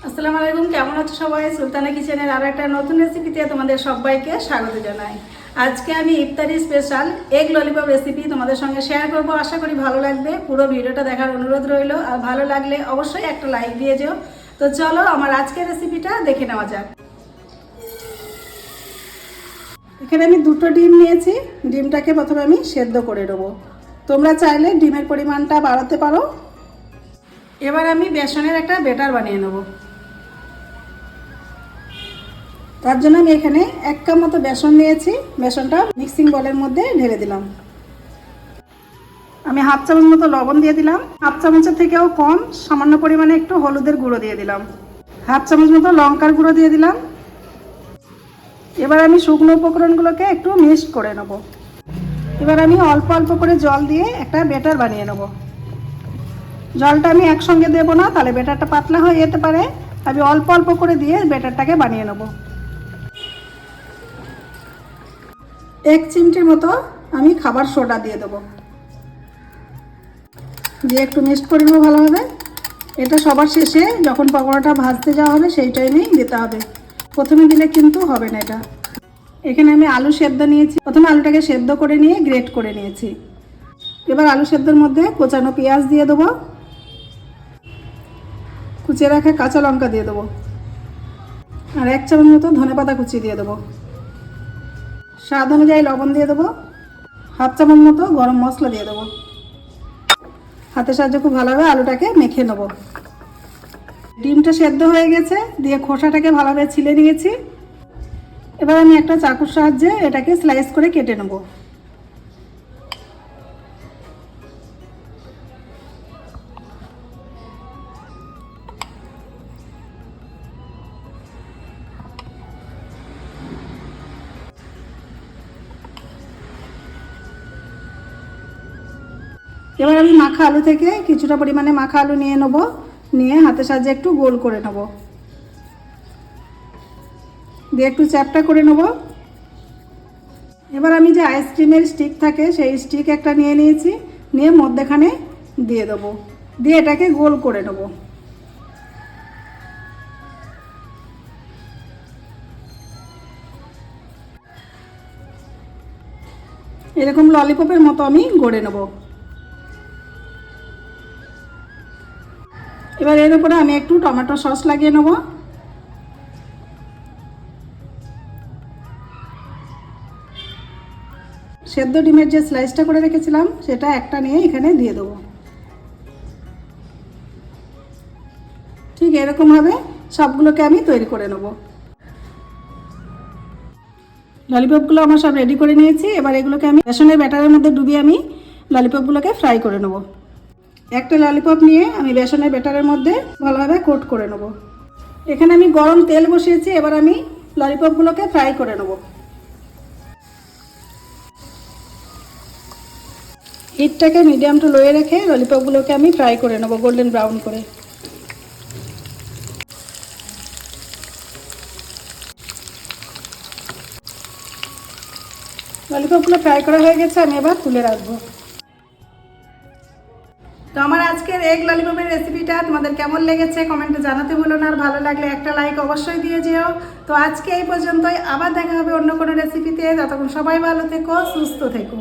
আসসালামু আলাইকুম, কেমন আছো সবাই? সুলতানা কিচেনের আরও একটা নতুন রেসিপিতে তোমাদের সবাইকে স্বাগত জানাই। আজকে আমি ইফতারি স্পেশাল এগ ললিপপ রেসিপি তোমাদের সঙ্গে শেয়ার করব। আশা করি ভালো লাগবে। পুরো ভিডিওটা দেখার অনুরোধ রইল, আর ভালো লাগলে অবশ্যই একটা লাইক দিয়ে যেও। তো চলো আমার আজকের রেসিপিটা দেখে নেওয়া যাক। এখানে আমি দুটো ডিম নিয়েছি। ডিমটাকে প্রথমে আমি সেদ্ধ করে নেবো। তোমরা চাইলে ডিমের পরিমাণটা বাড়াতে পারো। এবার আমি বেসনের একটা ব্যাটার বানিয়ে নেবো। তার জন্য আমি এখানে 1 কাপ মতো বেসন নিয়েছি। বেসনটা মিক্সিং বলের মধ্যে ঢেলে দিলাম। আমি 1/2 চামচ মতো লবণ দিয়ে দিলাম। 1/2 চামচের থেকেও কম সামান্য পরিমাণে একটু হলুদের গুঁড়ো দিয়ে দিলাম। 1/2 চামচ মতো লঙ্কার গুঁড়ো দিয়ে দিলাম। এবার আমি শুকনো উপকরণগুলোকে একটু মিক্সড করে নেব। এবার আমি অল্প অল্প করে জল দিয়ে একটা ব্যাটার বানিয়ে নেব। জলটা আমি একসঙ্গে দেব না, তাহলে ব্যাটারটা পাতলা হয়ে যেতে পারে। আমি অল্প অল্প করে দিয়ে ব্যাটারটাকে বানিয়ে নেব। 1 চিমটির মতো আমি খাবার সোডা দিয়ে দেবো, দিয়ে একটু মিক্সড করে নেবো ভালোভাবে। এটা সবার শেষে যখন পকোড়াটা ভাজতে যাওয়া হবে সেই টাইমেই দিতে হবে, প্রথমে দিলে কিন্তু হবে না এটা। এখানে আমি আলু সেদ্ধ নিয়েছি। প্রথমে আলুটাকে সেদ্ধ করে নিয়ে গ্রেট করে নিয়েছি। এবার আলু সেদ্ধর মধ্যে কোচানো পেঁয়াজ দিয়ে দেবো, কুচিয়ে রাখা কাঁচা লঙ্কা দিয়ে দেবো, আর 1 চামচ মতো ধনেপাতা কুচি দিয়ে দেবো। স্বাদ অনুযায়ী লবণ দিয়ে দেবো। 1/2 চামচ মতো গরম মশলা দিয়ে দেবো। হাতের সাহায্যে খুব ভালোভাবে আলুটাকে মেখে নেব। ডিমটা সেদ্ধ হয়ে গেছে, দিয়ে খোসাটাকে ভালোভাবে ছিলে নিয়েছি। এবার আমি একটা চাকুর সাহায্যে এটাকে স্লাইস করে কেটে নেব। এবার আমি মাখা আলু থেকে কিছুটা পরিমাণে মাখা আলু নিয়ে নেব, নিয়ে হাতের সাহায্যে একটু গোল করে নেব, দিয়ে একটু চ্যাপটা করে নেব। এবার আমি যে আইসক্রিমের স্টিক থাকে সেই স্টিক একটা নিয়ে নিয়েছি, নিয়ে মধ্যেখানে দিয়ে দেবো, দিয়ে এটাকে গোল করে নেব। এরকম ললিপপের মতো আমি গড়ে নেব। এবার এর উপরে আমি একটু টমেটো সস লাগিয়ে নেব। সেদ্ধ ডিমের যে স্লাইসটা করে রেখেছিলাম সেটা একটা নিয়ে এখানে দিয়ে দেবো। ঠিক এরকমভাবে সবগুলোকে আমি তৈরি করে নেব। ললিপপগুলো আমার সব রেডি করে নিয়েছি। এবার এগুলোকে আমি বেসনের ব্যাটারের মধ্যে ডুবিয়ে আমি ললিপপগুলোকে ফ্রাই করে নেব। একটা ললিপপ নিয়ে আমি বেসনের ব্যাটারের মধ্যে ভালোভাবে কোট করে নেব। এখানে আমি গরম তেল বসিয়েছি। এবার আমি ললিপপগুলোকে ফ্রাই করে নেব। হিটটাকে মিডিয়াম টু লোয়ে রেখে ললিপপগুলোকে আমি ফ্রাই করে নেব গোল্ডেন ব্রাউন করে। ললিপপগুলো ফ্রাই করা হয়ে গেছে, আমি এবার তুলে রাখবো। তো আমার আজকের এগ ললিপপের রেসিপিটা তোমাদের কেমন লেগেছে কমেন্টে জানাতে ভুলো না, আর ভালো লাগলে একটা লাইক অবশ্যই দিয়ে যেও। তো আজকে এই পর্যন্তই, আবার দেখা হবে অন্য কোনো রেসিপিতে। ততক্ষণ সবাই ভালো থেকো, সুস্থ থেকো।